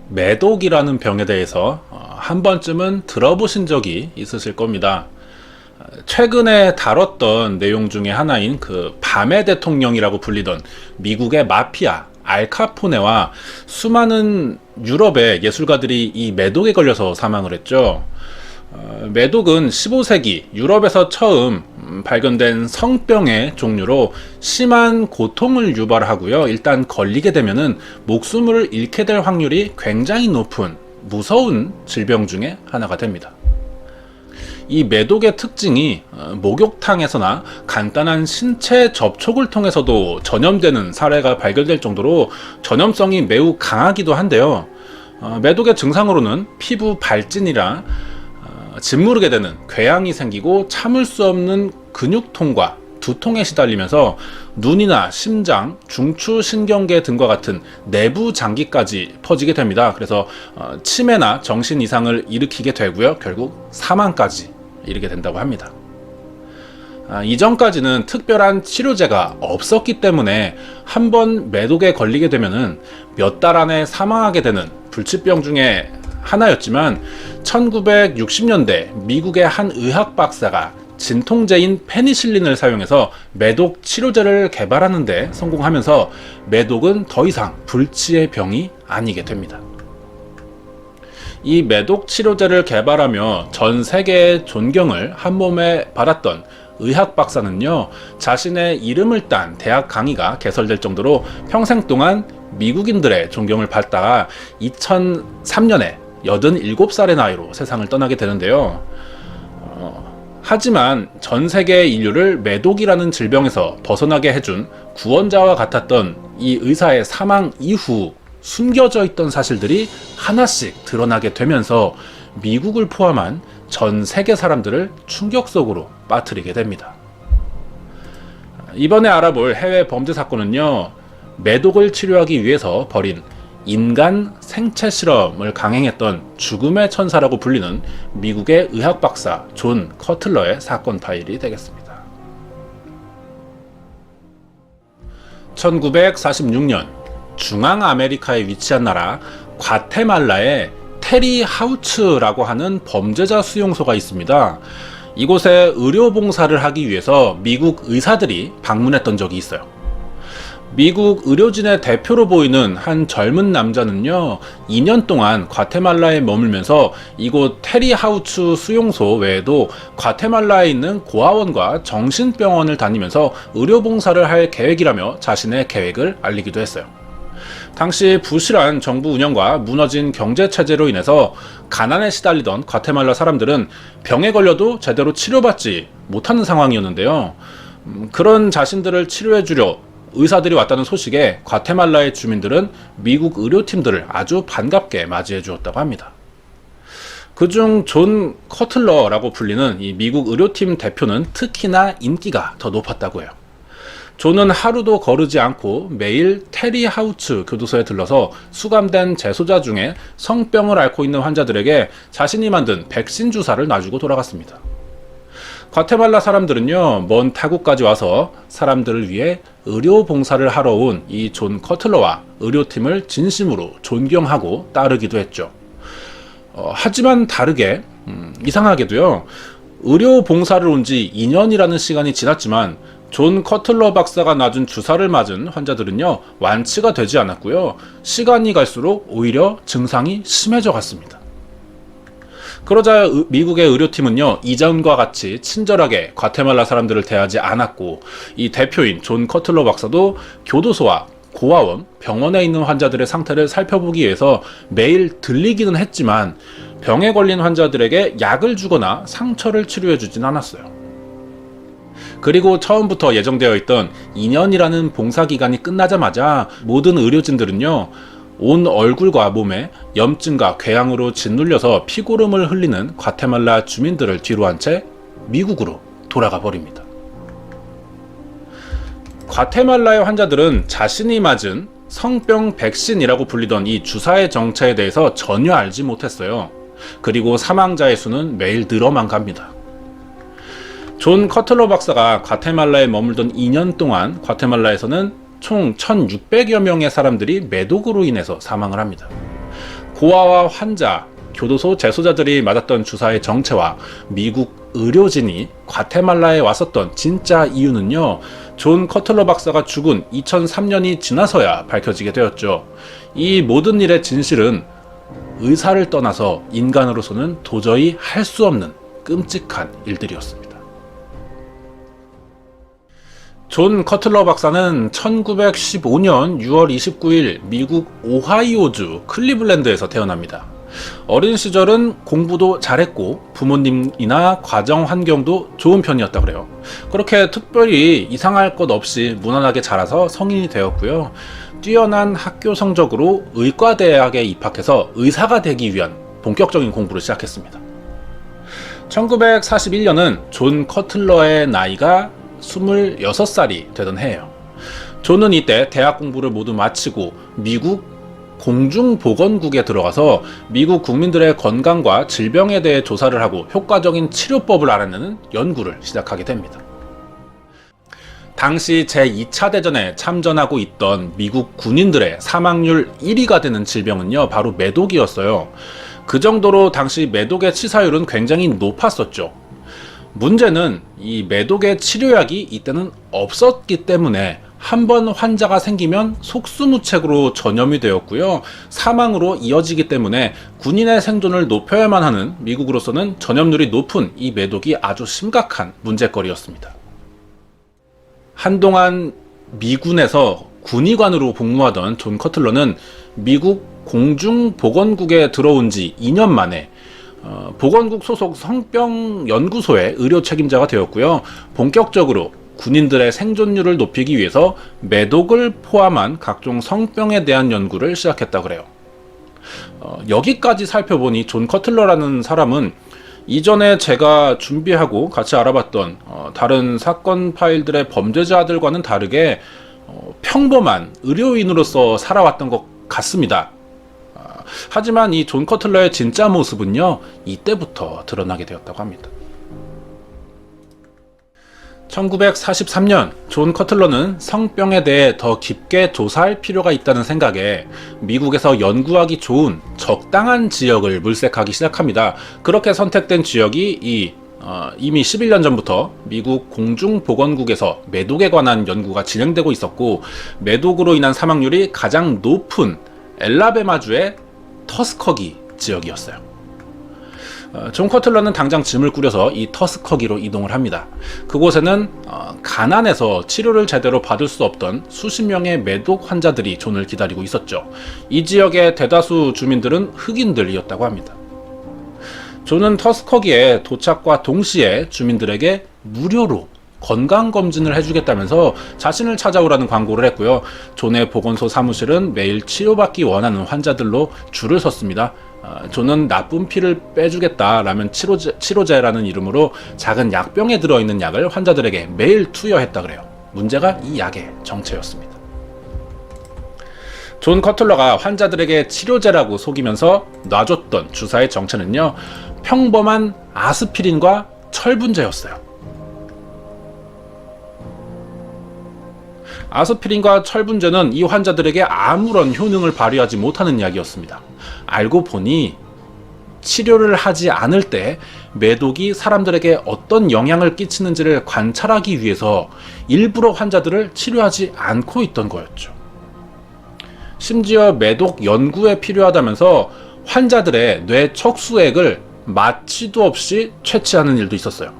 매독이라는 병에 대해서 한 번쯤은 들어보신 적이 있으실 겁니다. 최근에 다뤘던 내용 중에 하나인 그 밤의 대통령이라고 불리던 미국의 마피아 알카포네와 수많은 유럽의 예술가들이 이 매독에 걸려서 사망을 했죠. 매독은 15세기 유럽에서 처음 발견된 성병의 종류로 심한 고통을 유발하고요. 일단 걸리게 되면은 목숨을 잃게 될 확률이 굉장히 높은 무서운 질병 중에 하나가 됩니다. 이 매독의 특징이 목욕탕에서나 간단한 신체 접촉을 통해서도 전염되는 사례가 발견될 정도로 전염성이 매우 강하기도 한데요. 매독의 증상으로는 피부 발진이라 짓무르게 되는 궤양이 생기고 참을 수 없는 근육통과 두통에 시달리면서 눈이나 심장, 중추신경계 등과 같은 내부 장기까지 퍼지게 됩니다. 그래서 치매나 정신 이상을 일으키게 되고요. 결국 사망까지 이르게 된다고 합니다. 이전까지는 특별한 치료제가 없었기 때문에 한번 매독에 걸리게 되면은 몇 달 안에 사망하게 되는 불치병 중에 하나였지만 1960년대 미국의 한 의학 박사가 진통제인 페니실린을 사용해서 매독 치료제를 개발하는 데 성공하면서 매독은 더 이상 불치의 병이 아니게 됩니다. 이 매독 치료제를 개발하며 전 세계의 존경을 한몸에 받았던 의학 박사는요, 자신의 이름을 딴 대학 강의가 개설될 정도로 평생 동안 미국인들의 존경을 받다가 2003년에 87살의 나이로 세상을 떠나게 되는데요. 하지만 전 세계의 인류를 매독이라는 질병에서 벗어나게 해준 구원자와 같았던 이 의사의 사망 이후 숨겨져 있던 사실들이 하나씩 드러나게 되면서 미국을 포함한 전 세계 사람들을 충격 속으로 빠뜨리게 됩니다. 이번에 알아볼 해외 범죄 사건은요, 매독을 치료하기 위해서 벌인 인간 생체 실험을 강행했던 죽음의 천사라고 불리는 미국의 의학 박사 존 커틀러의 사건 파일이 되겠습니다. 1946년 중앙아메리카에 위치한 나라 과테말라에 테리 하우츠라고 하는 범죄자 수용소가 있습니다. 이곳에 의료봉사를 하기 위해서 미국 의사들이 방문했던 적이 있어요. 미국 의료진의 대표로 보이는 한 젊은 남자는요, 2년 동안 과테말라에 머물면서 이곳 테리 하우츠 수용소 외에도 과테말라에 있는 고아원과 정신병원을 다니면서 의료봉사를 할 계획이라며 자신의 계획을 알리기도 했어요. 당시 부실한 정부 운영과 무너진 경제체제로 인해서 가난에 시달리던 과테말라 사람들은 병에 걸려도 제대로 치료받지 못하는 상황이었는데요. 그런 자신들을 치료해주려 의사들이 왔다는 소식에 과테말라의 주민들은 미국 의료팀들을 아주 반갑게 맞이해 주었다고 합니다. 그중 존 커틀러라고 불리는 이 미국 의료팀 대표는 특히나 인기가 더 높았다고 해요. 존은 하루도 거르지 않고 매일 테리 하우츠 교도소에 들러서 수감된 재소자 중에 성병을 앓고 있는 환자들에게 자신이 만든 백신 주사를 놔주고 돌아갔습니다. 과테말라 사람들은요, 먼 타국까지 와서 사람들을 위해 의료 봉사를 하러 온 이 존 커틀러와 의료팀을 진심으로 존경하고 따르기도 했죠. 하지만 다르게 이상하게도요, 의료 봉사를 온 지 2년이라는 시간이 지났지만 존 커틀러 박사가 놔준 주사를 맞은 환자들은요, 완치가 되지 않았고요, 시간이 갈수록 오히려 증상이 심해져 갔습니다. 그러자 미국의 의료팀은요, 이전과 같이 친절하게 과테말라 사람들을 대하지 않았고, 이 대표인 존 커틀러 박사도 교도소와 고아원, 병원에 있는 환자들의 상태를 살펴보기 위해서 매일 들리기는 했지만 병에 걸린 환자들에게 약을 주거나 상처를 치료해주진 않았어요. 그리고 처음부터 예정되어 있던 2년이라는 봉사기간이 끝나자마자 모든 의료진들은요, 온 얼굴과 몸에 염증과 궤양으로 짓눌려서 피고름을 흘리는 과테말라 주민들을 뒤로 한 채 미국으로 돌아가 버립니다. 과테말라의 환자들은 자신이 맞은 성병 백신이라고 불리던 이 주사의 정체에 대해서 전혀 알지 못했어요. 그리고 사망자의 수는 매일 늘어만 갑니다. 존 커틀러 박사가 과테말라에 머물던 2년 동안 과테말라에서는 총 1600여 명의 사람들이 매독으로 인해서 사망을 합니다. 고아와 환자, 교도소 재소자들이 맞았던 주사의 정체와 미국 의료진이 과테말라에 왔었던 진짜 이유는요, 존 커틀러 박사가 죽은 2003년이 지나서야 밝혀지게 되었죠. 이 모든 일의 진실은 의사를 떠나서 인간으로서는 도저히 할 수 없는 끔찍한 일들이었습니다. 존 커틀러 박사는 1915년 6월 29일 미국 오하이오주 클리블랜드에서 태어납니다. 어린 시절은 공부도 잘했고 부모님이나 가정 환경도 좋은 편이었다 그래요. 그렇게 특별히 이상할 것 없이 무난하게 자라서 성인이 되었고요. 뛰어난 학교 성적으로 의과대학에 입학해서 의사가 되기 위한 본격적인 공부를 시작했습니다. 1941년은 존 커틀러의 나이가 26살이 되던 해예요. 존은 이때 대학 공부를 모두 마치고 미국 공중보건국에 들어가서 미국 국민들의 건강과 질병에 대해 조사를 하고 효과적인 치료법을 알아내는 연구를 시작하게 됩니다. 당시 제2차 대전에 참전하고 있던 미국 군인들의 사망률 1위가 되는 질병은요, 바로 매독이었어요. 그 정도로 당시 매독의 치사율은 굉장히 높았었죠. 문제는 이 매독의 치료약이 이때는 없었기 때문에 한 번 환자가 생기면 속수무책으로 전염이 되었고요. 사망으로 이어지기 때문에 군인의 생존을 높여야만 하는 미국으로서는 전염률이 높은 이 매독이 아주 심각한 문제거리였습니다. 한동안 미군에서 군의관으로 복무하던 존 커틀러는 미국 공중보건국에 들어온 지 2년 만에 보건국 소속 성병연구소의 의료 책임자가 되었고요. 본격적으로 군인들의 생존율을 높이기 위해서 매독을 포함한 각종 성병에 대한 연구를 시작했다 그래요. 여기까지 살펴보니 존 커틀러라는 사람은 이전에 제가 준비하고 같이 알아봤던 다른 사건 파일들의 범죄자들과는 다르게 평범한 의료인으로서 살아왔던 것 같습니다. 하지만 이 존 커틀러의 진짜 모습은요, 이때부터 드러나게 되었다고 합니다. 1943년 존 커틀러는 성병에 대해 더 깊게 조사할 필요가 있다는 생각에 미국에서 연구하기 좋은 적당한 지역을 물색하기 시작합니다. 그렇게 선택된 지역이 이미 11년 전부터 미국 공중보건국에서 매독에 관한 연구가 진행되고 있었고, 매독으로 인한 사망률이 가장 높은 엘라베마주의 터스커기 지역이었어요. 존 커틀러는 당장 짐을 꾸려서 이 터스커기로 이동을 합니다. 그곳에는 가난해서 치료를 제대로 받을 수 없던 수십 명의 매독 환자들이 존을 기다리고 있었죠. 이 지역의 대다수 주민들은 흑인들이었다고 합니다. 존은 터스커기에 도착과 동시에 주민들에게 무료로 건강검진을 해주겠다면서 자신을 찾아오라는 광고를 했고요. 존의 보건소 사무실은 매일 치료받기 원하는 환자들로 줄을 섰습니다. 존은 나쁜 피를 빼주겠다라는 치료제라는 이름으로 작은 약병에 들어있는 약을 환자들에게 매일 투여했다 그래요. 문제가 이 약의 정체였습니다. 존 커틀러가 환자들에게 치료제라고 속이면서 놔줬던 주사의 정체는요, 평범한 아스피린과 철분제였어요. 아스피린과 철분제는 이 환자들에게 아무런 효능을 발휘하지 못하는 약이었습니다. 알고 보니 치료를 하지 않을 때 매독이 사람들에게 어떤 영향을 끼치는지를 관찰하기 위해서 일부러 환자들을 치료하지 않고 있던 거였죠. 심지어 매독 연구에 필요하다면서 환자들의 뇌 척수액을 마취도 없이 채취하는 일도 있었어요.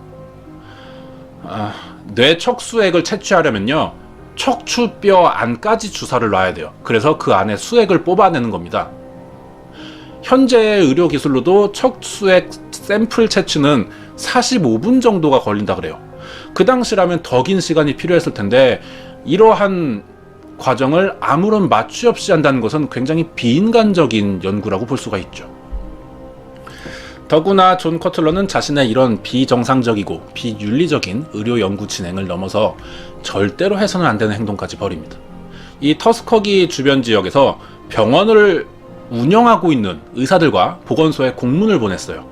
뇌 척수액을 채취하려면요, 척추뼈 안까지 주사를 놔야 돼요. 그래서 그 안에 수액을 뽑아내는 겁니다. 현재의 의료 기술로도 척수액 샘플 채취는 45분 정도가 걸린다 그래요. 그 당시라면 더 긴 시간이 필요했을 텐데 이러한 과정을 아무런 마취 없이 한다는 것은 굉장히 비인간적인 연구라고 볼 수가 있죠. 더구나 존 커틀러는 자신의 이런 비정상적이고 비윤리적인 의료 연구 진행을 넘어서 절대로 해서는 안 되는 행동까지 벌입니다. 이 터스커기 주변 지역에서 병원을 운영하고 있는 의사들과 보건소에 공문을 보냈어요.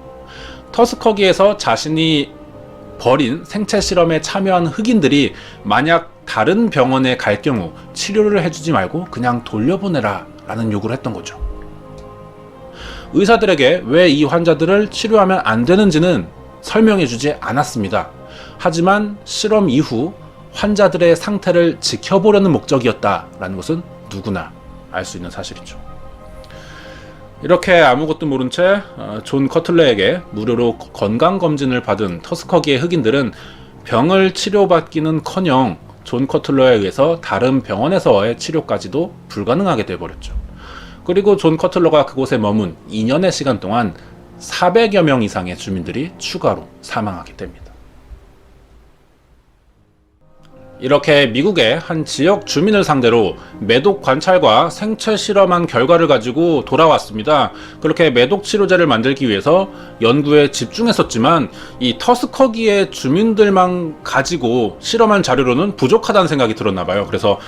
터스커기에서 자신이 벌인 생체 실험에 참여한 흑인들이 만약 다른 병원에 갈 경우 치료를 해주지 말고 그냥 돌려보내라 라는 요구를 했던 거죠. 의사들에게 왜 이 환자들을 치료하면 안 되는지는 설명해주지 않았습니다. 하지만 실험 이후 환자들의 상태를 지켜보려는 목적이었다라는 것은 누구나 알 수 있는 사실이죠. 이렇게 아무것도 모른 채 존 커틀러에게 무료로 건강검진을 받은 터스커기의 흑인들은 병을 치료받기는커녕 존 커틀러에 의해서 다른 병원에서의 치료까지도 불가능하게 되어버렸죠. 그리고 존 커틀러가 그곳에 머문 2년의 시간 동안 400여 명 이상의 주민들이 추가로 사망하게 됩니다. 이렇게 미국의 한 지역 주민을 상대로 매독 관찰과 생체 실험한 결과를 가지고 돌아왔습니다. 그렇게 매독 치료제를 만들기 위해서 연구에 집중했었지만 이 터스커기의 주민들만 가지고 실험한 자료로는 부족하다는 생각이 들었나봐요. 그래서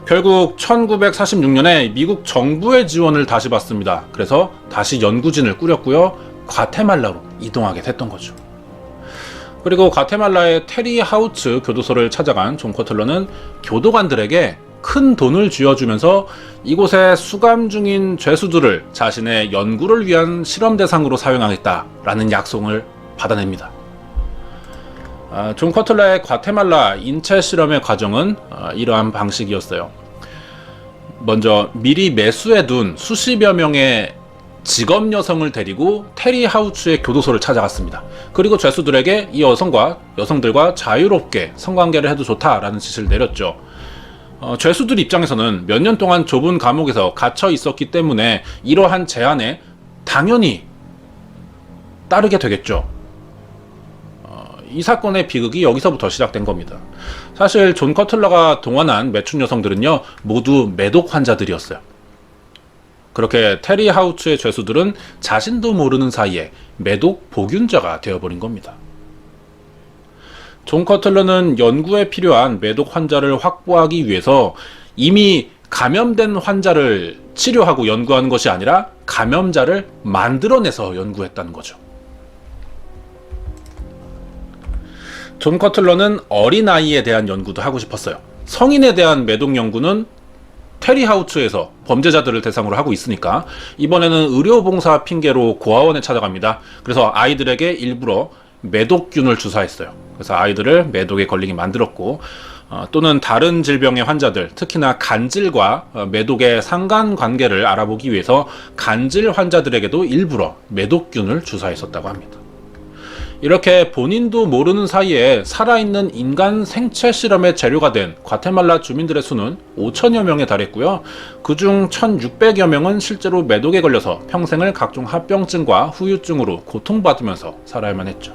결국 1946년에 미국 정부의 지원을 다시 받습니다. 그래서 다시 연구진을 꾸렸고요. 과테말라로 이동하게 됐던 거죠. 그리고 과테말라의 테리 하우츠 교도소를 찾아간 존 커틀러는 교도관들에게 큰 돈을 쥐어주면서 이곳에 수감 중인 죄수들을 자신의 연구를 위한 실험 대상으로 사용하겠다라는 약속을 받아냅니다. 존 커틀러의 과테말라 인체 실험의 과정은 이러한 방식이었어요. 먼저 미리 매수해둔 수십여 명의 직업 여성을 데리고 테리 하우츠의 교도소를 찾아갔습니다. 그리고 죄수들에게 이 여성들과 자유롭게 성관계를 해도 좋다라는 지시를 내렸죠. 죄수들 입장에서는 몇 년 동안 좁은 감옥에서 갇혀 있었기 때문에 이러한 제안에 당연히 따르게 되겠죠. 이 사건의 비극이 여기서부터 시작된 겁니다. 사실 존 커틀러가 동원한 매춘 여성들은요, 모두 매독 환자들이었어요. 그렇게 테리 하우츠의 죄수들은 자신도 모르는 사이에 매독 복균자가 되어버린 겁니다. 존 커틀러는 연구에 필요한 매독 환자를 확보하기 위해서 이미 감염된 환자를 치료하고 연구하는 것이 아니라 감염자를 만들어내서 연구했다는 거죠. 존 커틀러는 어린아이에 대한 연구도 하고 싶었어요. 성인에 대한 매독 연구는 테리 하우츠에서 범죄자들을 대상으로 하고 있으니까 이번에는 의료봉사 핑계로 고아원에 찾아갑니다. 그래서 아이들에게 일부러 매독균을 주사했어요. 그래서 아이들을 매독에 걸리게 만들었고 또는 다른 질병의 환자들, 특히나 간질과 매독의 상관관계를 알아보기 위해서 간질 환자들에게도 일부러 매독균을 주사했었다고 합니다. 이렇게 본인도 모르는 사이에 살아있는 인간 생체 실험의 재료가 된 과테말라 주민들의 수는 5천여 명에 달했고요. 그중 1,600여 명은 실제로 매독에 걸려서 평생을 각종 합병증과 후유증으로 고통받으면서 살아야만 했죠.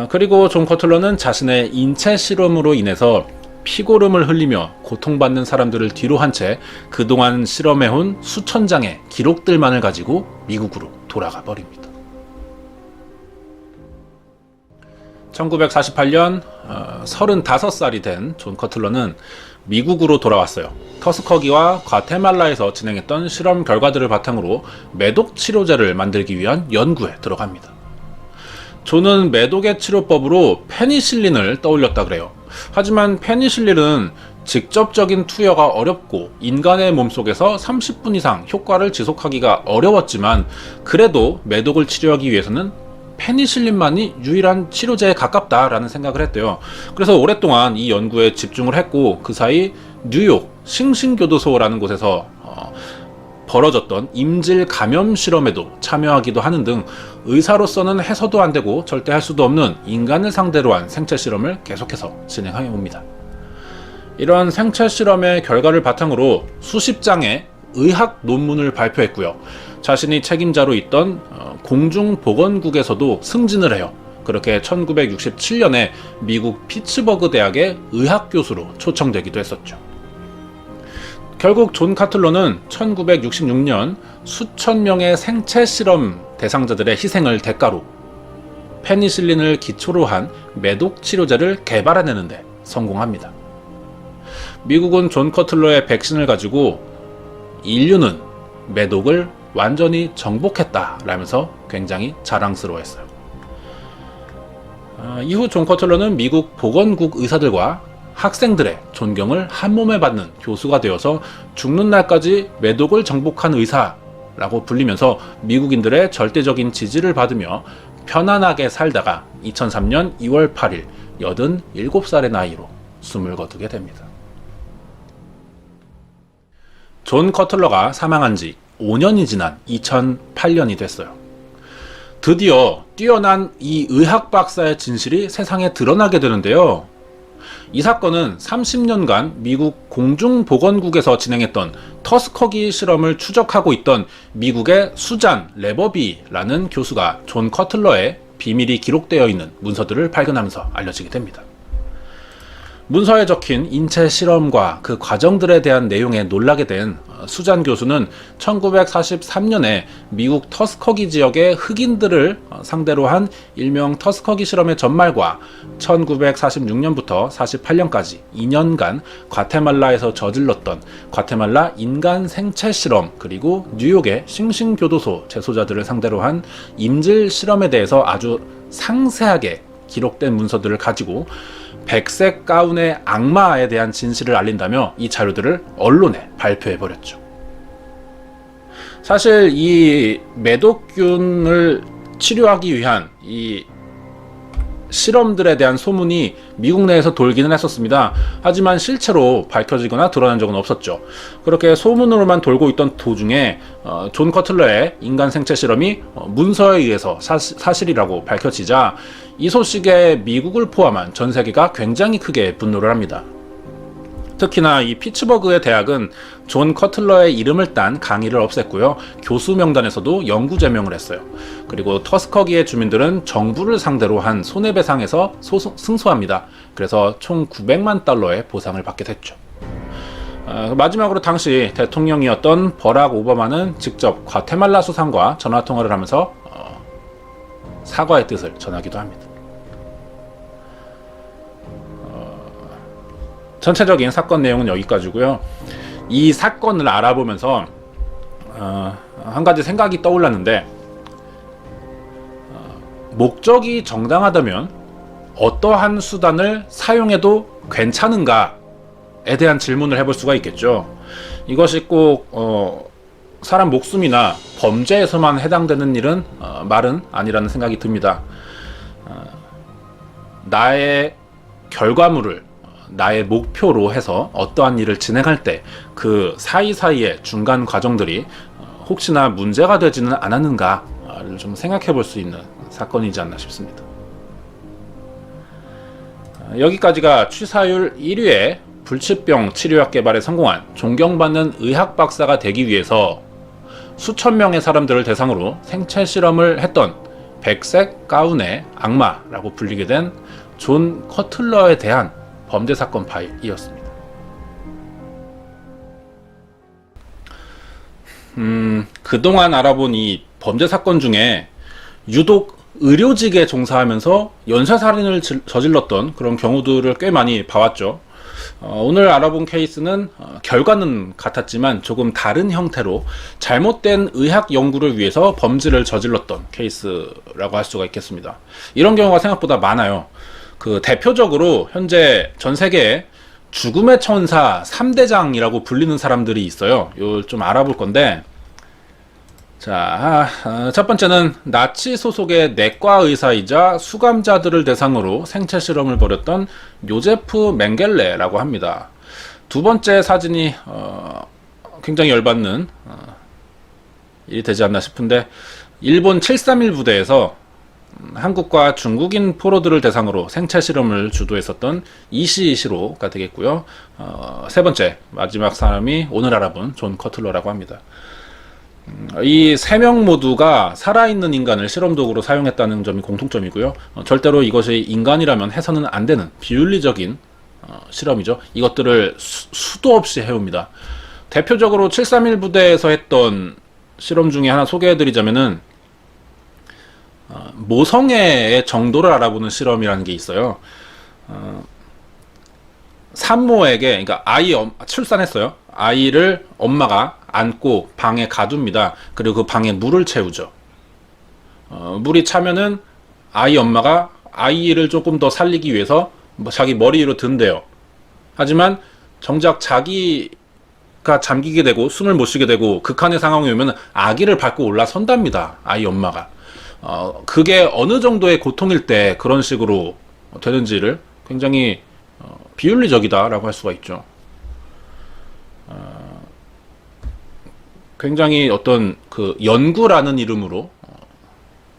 그리고 존 커틀러는 자신의 인체 실험으로 인해서 피고름을 흘리며 고통받는 사람들을 뒤로 한 채 그동안 실험해온 수천 장의 기록들만을 가지고 미국으로 돌아가 버립니다. 1948년 35살이 된 존 커틀러는 미국으로 돌아왔어요. 터스커기와 과테말라에서 진행했던 실험 결과들을 바탕으로 매독 치료제를 만들기 위한 연구에 들어갑니다. 존은 매독의 치료법으로 페니실린을 떠올렸다 그래요. 하지만 페니실린은 직접적인 투여가 어렵고 인간의 몸속에서 30분 이상 효과를 지속하기가 어려웠지만 그래도 매독을 치료하기 위해서는 페니실린만이 유일한 치료제에 가깝다라는 생각을 했대요. 그래서 오랫동안 이 연구에 집중을 했고 그 사이 뉴욕 싱싱교도소라는 곳에서 벌어졌던 임질 감염 실험에도 참여하기도 하는 등 의사로서는 해서도 안 되고 절대 할 수도 없는 인간을 상대로 한 생체 실험을 계속해서 진행해 옵니다. 이러한 생체 실험의 결과를 바탕으로 수십 장의 의학 논문을 발표했고요. 자신이 책임자로 있던 공중보건국에서도 승진을 해요. 그렇게 1967년에 미국 피츠버그 대학의 의학교수로 초청되기도 했었죠. 결국 존 커틀러는 1966년 수천 명의 생체 실험 대상자들의 희생을 대가로 페니실린을 기초로 한 매독 치료제를 개발해내는데 성공합니다. 미국은 존 커틀러의 백신을 가지고 인류는 매독을 완전히 정복했다라면서 굉장히 자랑스러워했어요. 이후 존 커틀러는 미국 보건국 의사들과 학생들의 존경을 한몸에 받는 교수가 되어서 죽는 날까지 매독을 정복한 의사 라고 불리면서 미국인들의 절대적인 지지를 받으며 편안하게 살다가 2003년 2월 8일 87살의 나이로 숨을 거두게 됩니다. 존 커틀러가 사망한 지 5년이 지난 2008년이 됐어요. 드디어 뛰어난 이 의학 박사의 진실이 세상에 드러나게 되는데요. 이 사건은 30년간 미국 공중보건국에서 진행했던 터스커기 실험을 추적하고 있던 미국의 수잔 레버비라는 교수가 존 커틀러의 비밀이 기록되어 있는 문서들을 발견하면서 알려지게 됩니다. 문서에 적힌 인체 실험과 그 과정들에 대한 내용에 놀라게 된 수잔 교수는 1943년에 미국 터스커기 지역의 흑인들을 상대로 한 일명 터스커기 실험의 전말과 1946년부터 48년까지 2년간 과테말라에서 저질렀던 과테말라 인간 생체 실험, 그리고 뉴욕의 싱싱교도소 재소자들을 상대로 한 임질 실험에 대해서 아주 상세하게 기록된 문서들을 가지고 백색 가운의 악마에 대한 진실을 알린다며 이 자료들을 언론에 발표해버렸죠. 사실 이 매독균을 치료하기 위한 이 실험들에 대한 소문이 미국 내에서 돌기는 했었습니다. 하지만 실체로 밝혀지거나 드러난 적은 없었죠. 그렇게 소문으로만 돌고 있던 도중에 존 커틀러의 인간 생체 실험이 문서에 의해서 사실이라고 밝혀지자 이 소식에 미국을 포함한 전 세계가 굉장히 크게 분노를 합니다. 특히나 이 피츠버그의 대학은 존 커틀러의 이름을 딴 강의를 없앴고요. 교수 명단에서도 영구 제명을 했어요. 그리고 터스커기의 주민들은 정부를 상대로 한 손해배상에서 승소합니다. 그래서 총 900만 달러의 보상을 받게 됐죠. 마지막으로 당시 대통령이었던 버락 오바마는 직접 과테말라 수상과 전화통화를 하면서 사과의 뜻을 전하기도 합니다. 전체적인 사건 내용은 여기까지고요. 이 사건을 알아보면서 한 가지 생각이 떠올랐는데, 목적이 정당하다면 어떠한 수단을 사용해도 괜찮은가에 대한 질문을 해볼 수가 있겠죠. 이것이 꼭 사람 목숨이나 범죄에서만 해당되는 말은 아니라는 생각이 듭니다. 나의 결과물을 나의 목표로 해서 어떠한 일을 진행할 때 그 사이사이의 중간 과정들이 혹시나 문제가 되지는 않았는가를 좀 생각해 볼 수 있는 사건이지 않나 싶습니다. 여기까지가 취사율 1위의 불치병 치료약 개발에 성공한 존경받는 의학 박사가 되기 위해서 수천 명의 사람들을 대상으로 생체 실험을 했던 백색 가운의 악마라고 불리게 된 존 커틀러에 대한 범죄 사건 파일이었습니다. 그동안 알아본 이 범죄 사건 중에 유독 의료직에 종사하면서 연쇄살인을 저질렀던 그런 경우들을 꽤 많이 봐왔죠. 오늘 알아본 케이스는 결과는 같았지만 조금 다른 형태로 잘못된 의학 연구를 위해서 범죄를 저질렀던 케이스라고 할 수가 있겠습니다. 이런 경우가 생각보다 많아요. 대표적으로 현재 전 세계에 죽음의 천사 3대장이라고 불리는 사람들이 있어요. 이걸 좀 알아볼 건데, 자, 첫 번째는 나치 소속의 내과 의사이자 수감자들을 대상으로 생체 실험을 벌였던 요제프 맹겔레라고 합니다. 두 번째 사진이 굉장히 열받는 일이 되지 않나 싶은데, 일본 731 부대에서 한국과 중국인 포로들을 대상으로 생체 실험을 주도했었던 이시시로가 되겠고요. 세 번째, 마지막 사람이 오늘 알아본 존 커틀러라고 합니다. 이 세 명 모두가 살아있는 인간을 실험도구로 사용했다는 점이 공통점이고요. 절대로 이것이 인간이라면 해서는 안 되는 비윤리적인 실험이죠. 이것들을 수도 없이 해옵니다. 대표적으로 731 부대에서 했던 실험 중에 하나 소개해드리자면은 모성애의 정도를 알아보는 실험이라는 게 있어요. 산모에게, 그러니까 출산했어요. 아이를 엄마가 안고 방에 가둡니다. 그리고 그 방에 물을 채우죠. 물이 차면은 아이 엄마가 아이를 조금 더 살리기 위해서 자기 머리 위로 든대요. 하지만 정작 자기 가 잠기게 되고 숨을 못 쉬게 되고 극한의 상황이 오면 아기를 밟고 올라선답니다. 아이 엄마가. 그게 어느 정도의 고통일 때 그런 식으로 되는지를 굉장히 비윤리적이다라고 할 수가 있죠. 굉장히 어떤 그 연구라는 이름으로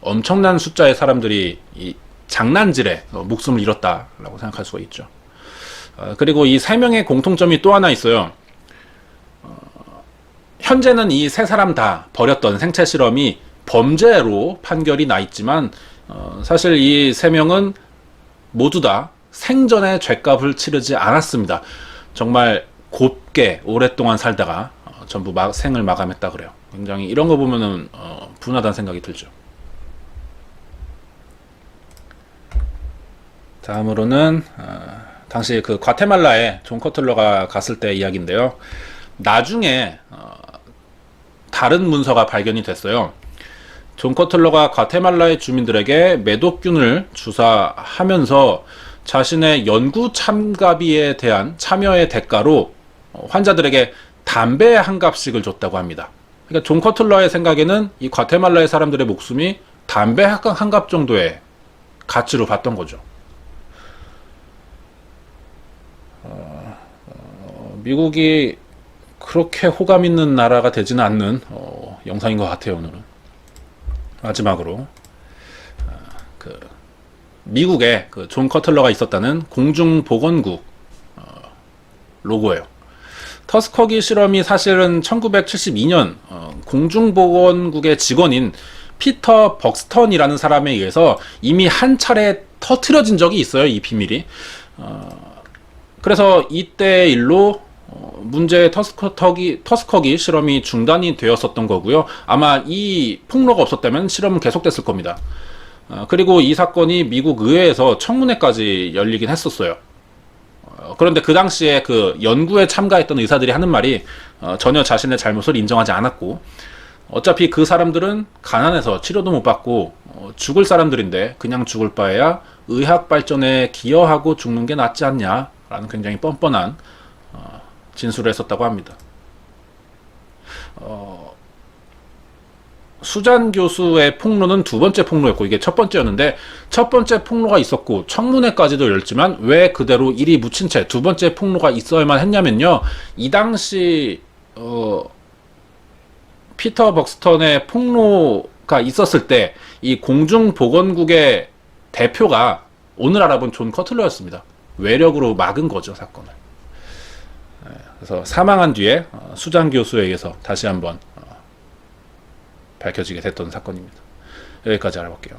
엄청난 숫자의 사람들이 이 장난질에 목숨을 잃었다라고 생각할 수가 있죠. 그리고 이 세 명의 공통점이 또 하나 있어요. 현재는 이 세 사람 다 벌였던 생체 실험이 범죄로 판결이 나 있지만 사실 이 세 명은 모두 다 생전에 죗값을 치르지 않았습니다. 정말 곱게 오랫동안 살다가 전부 생을 마감했다 그래요. 굉장히 이런 거 보면은 분하다는 생각이 들죠. 다음으로는 당시 그 과테말라에 존 커틀러가 갔을 때 이야기인데요. 나중에 다른 문서가 발견이 됐어요. 존 커틀러가 과테말라의 주민들에게 매독균을 주사하면서 자신의 연구 참가비에 대한 참여의 대가로 환자들에게 담배 한 갑씩을 줬다고 합니다. 그러니까 존 커틀러의 생각에는 이 과테말라의 사람들의 목숨이 담배 한 갑 정도의 가치로 봤던 거죠. 미국이 그렇게 호감 있는 나라가 되지는 않는 영상인 것 같아요. 오늘은 마지막으로 그 미국에 그 존 커틀러가 있었다는 공중보건국 로고예요. 터스커기 실험이 사실은 1972년 공중보건국의 직원인 피터 벅스턴이라는 사람에 의해서 이미 한 차례 터트려진 적이 있어요. 이 비밀이. 그래서 이때 일로 문제의 터스커기 실험이 중단이 되었었던 거고요. 아마 이 폭로가 없었다면 실험은 계속됐을 겁니다. 그리고 이 사건이 미국 의회에서 청문회까지 열리긴 했었어요. 그런데 그 당시에 그 연구에 참가했던 의사들이 하는 말이 전혀 자신의 잘못을 인정하지 않았고, 어차피 그 사람들은 가난해서 치료도 못 받고 죽을 사람들인데 그냥 죽을 바에야 의학 발전에 기여하고 죽는 게 낫지 않냐라는 굉장히 뻔뻔한 진술을 했었다고 합니다. 수잔 교수의 폭로는 두 번째 폭로였고, 이게 첫 번째였는데, 첫 번째 폭로가 있었고 청문회까지도 열지만 왜 그대로 일이 묻힌 채 두 번째 폭로가 있어야만 했냐면요, 이 당시 피터 벅스턴의 폭로가 있었을 때 이 공중보건국의 대표가 오늘 알아본 존 커틀러였습니다. 외력으로 막은 거죠, 사건을. 그래서 사망한 뒤에 수잔 교수에 의해서 다시 한번 밝혀지게 됐던 사건입니다. 여기까지 알아볼게요.